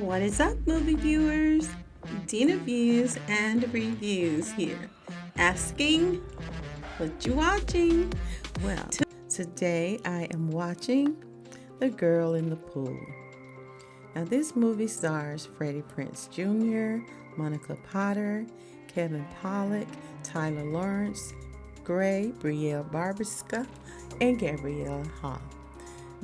What is up, movie viewers? Dena Views and Reviews here, asking what you watching. Well, today I am watching The Girl in the Pool. Now, this movie stars Freddie Prinze Jr., Monica Potter, Kevin Pollak, Tyler Lawrence, Gray, Brielle Barbusca, and Gabrielle Haugh.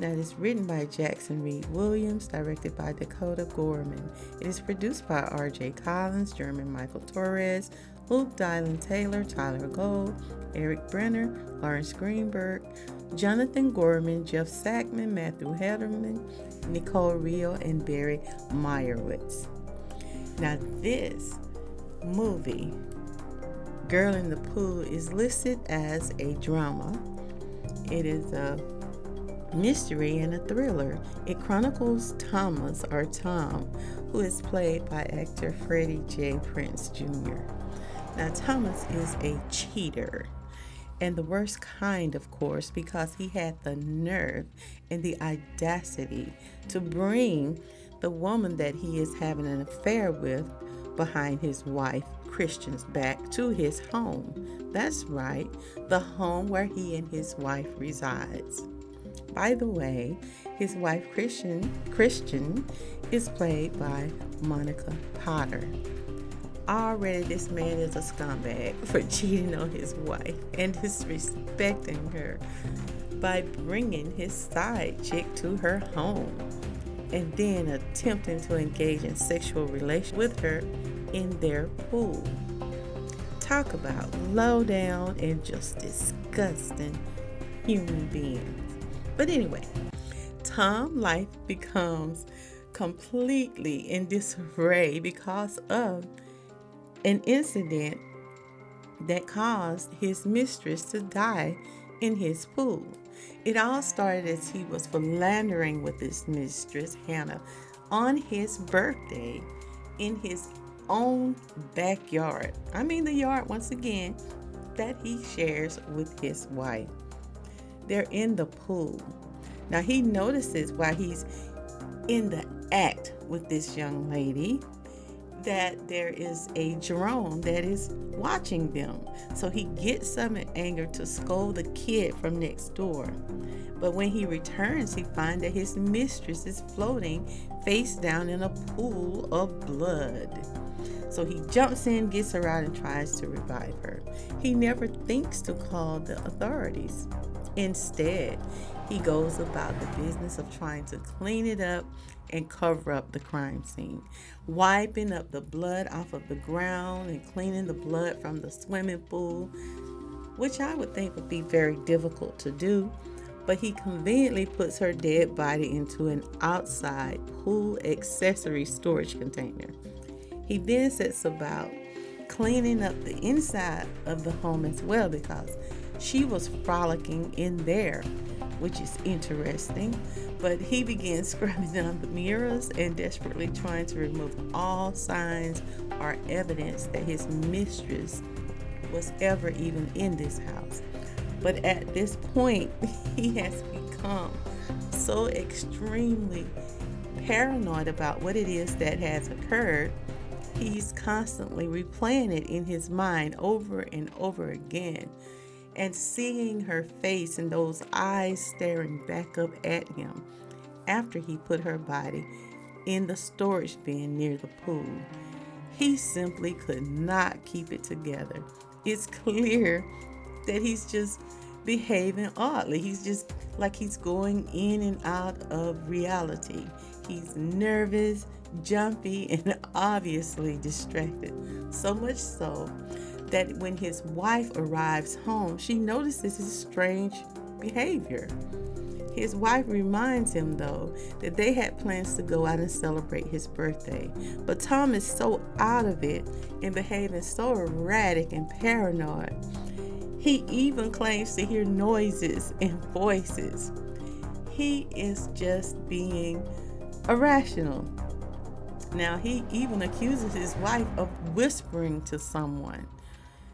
Now, it is written by Jackson Reed Williams, directed by Dakota Gorman. It is produced by R.J. Collins, German Michael Torres, Luke Dylan Taylor, Tyler Gold, Eric Brenner, Lawrence Greenberg, Jonathan Gorman, Jeff Sackman, Matthew Hederman, Nicole Rio, and Barry Meyerowitz. Now, this movie, Girl in the Pool, is listed as a drama. It is a mystery and a thriller. It chronicles Thomas, or Tom, who is played by actor Freddie J. Prinze Jr. Now, Thomas is a cheater, and the worst kind, of course, because he had the nerve and the audacity to bring the woman that he is having an affair with behind his wife Christian's back to his home. That's right, the home where he and his wife resides. By the way, his wife Christian is played by Monica Potter. Already this man is a scumbag for cheating on his wife and disrespecting her by bringing his side chick to her home and then attempting to engage in sexual relations with her in their pool. Talk about low down and just disgusting human beings. But anyway, Tom's life becomes completely in disarray because of an incident that caused his mistress to die in his pool. It all started as he was philandering with his mistress, Hannah, on his birthday in his own backyard. I mean, the yard, once again, that he shares with his wife. They're in the pool. Now, he notices while he's in the act with this young lady that there is a drone that is watching them. So he gets up in anger to scold the kid from next door. But when he returns, he finds that his mistress is floating face down in a pool of blood. So he jumps in, gets her out, and tries to revive her. He never thinks to call the authorities. Instead, he goes about the business of trying to clean it up and cover up the crime scene, wiping up the blood off of the ground and cleaning the blood from the swimming pool, which I would think would be very difficult to do. But he conveniently puts her dead body into an outside pool accessory storage container. He then sets about cleaning up the inside of the home as well, because she was frolicking in there, which is interesting. But he begins scrubbing down the mirrors and desperately trying to remove all signs or evidence that his mistress was ever even in this house. But at this point, he has become so extremely paranoid about what it is that has occurred. He's constantly replaying it in his mind over and over again, and seeing her face and those eyes staring back up at him after he put her body in the storage bin near the pool. He simply could not keep it together. It's clear that he's just behaving oddly. He's just like he's going in and out of reality. He's nervous, jumpy, and obviously distracted. So much so that when his wife arrives home, she notices his strange behavior. His wife reminds him, though, that they had plans to go out and celebrate his birthday. But Tom is so out of it and behaving so erratic and paranoid. He even claims to hear noises and voices. He is just being irrational. Now, he even accuses his wife of whispering to someone.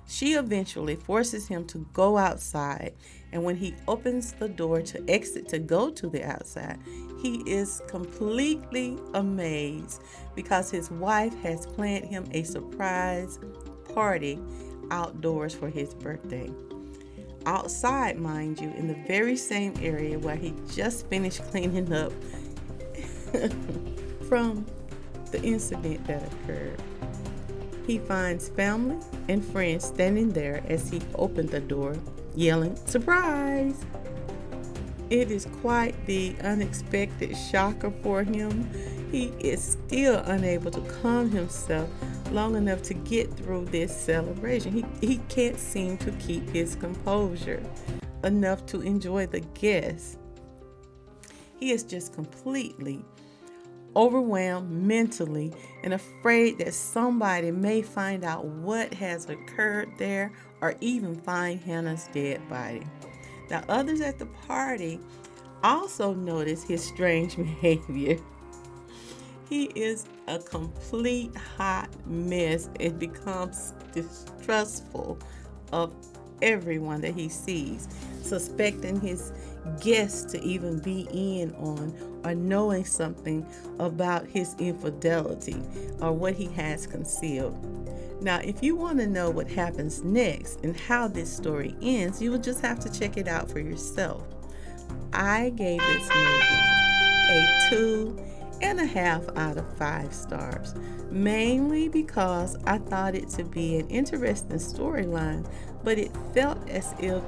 She eventually forces him to go outside, and when he opens the door to exit to go to the outside, he is completely amazed because his wife has planned him a surprise party outdoors for his birthday. Outside, mind you, in the very same area where he just finished cleaning up from the incident that occurred. He finds family and friends standing there as he opened the door, yelling, "Surprise!" It is quite the unexpected shocker for him. He is still unable to calm himself long enough to get through this celebration. He can't seem to keep his composure enough to enjoy the guests. He is just completely overwhelmed mentally and afraid that somebody may find out what has occurred there or even find Hannah's dead body. Now, others at the party also notice his strange behavior. He is a complete hot mess and becomes distrustful of everyone that he sees, suspecting his guests to even be in on or knowing something about his infidelity or what he has concealed. Now, if you want to know what happens next and how this story ends, you will just have to check it out for yourself. I gave this movie a 2.5 out of 5 stars, mainly because I thought it to be an interesting storyline, but it felt as if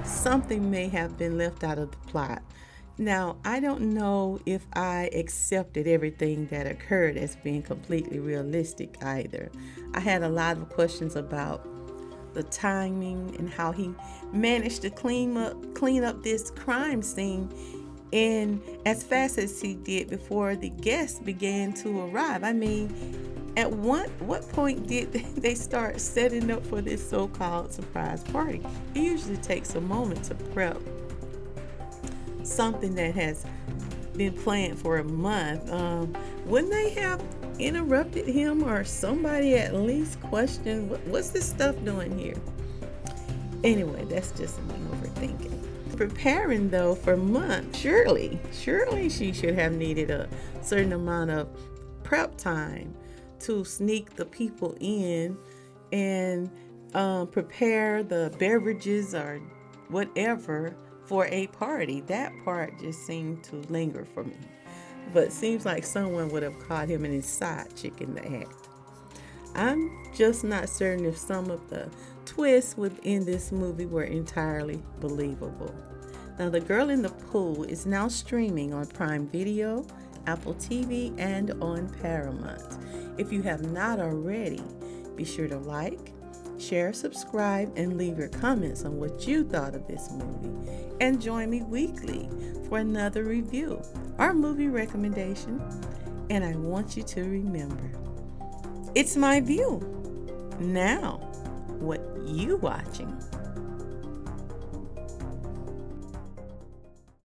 something may have been left out of the plot. Now, I don't know if I accepted everything that occurred as being completely realistic either. I had a lot of questions about the timing and how he managed to clean up this crime scene and as fast as he did before the guests began to arrive. I mean, at what point did they start setting up for this so-called surprise party? It usually takes a moment to prep something that has been planned for a month. Wouldn't they have interrupted him or somebody at least questioned what's this stuff doing here? Anyway, that's just me overthinking. Preparing though for months, surely she should have needed a certain amount of prep time to sneak the people in and prepare the beverages or whatever for a party. That part just seemed to linger for me. But it seems like someone would have caught him in his side chick in the act. I'm just not certain if some of the twists within this movie were entirely believable. Now, The Girl in the Pool is now streaming on Prime Video, Apple TV, and on Paramount. If you have not already, be sure to like, share, subscribe, and leave your comments on what you thought of this movie. And join me weekly for another review or movie recommendation. And I want you to remember, it's my view. Now, what you watching?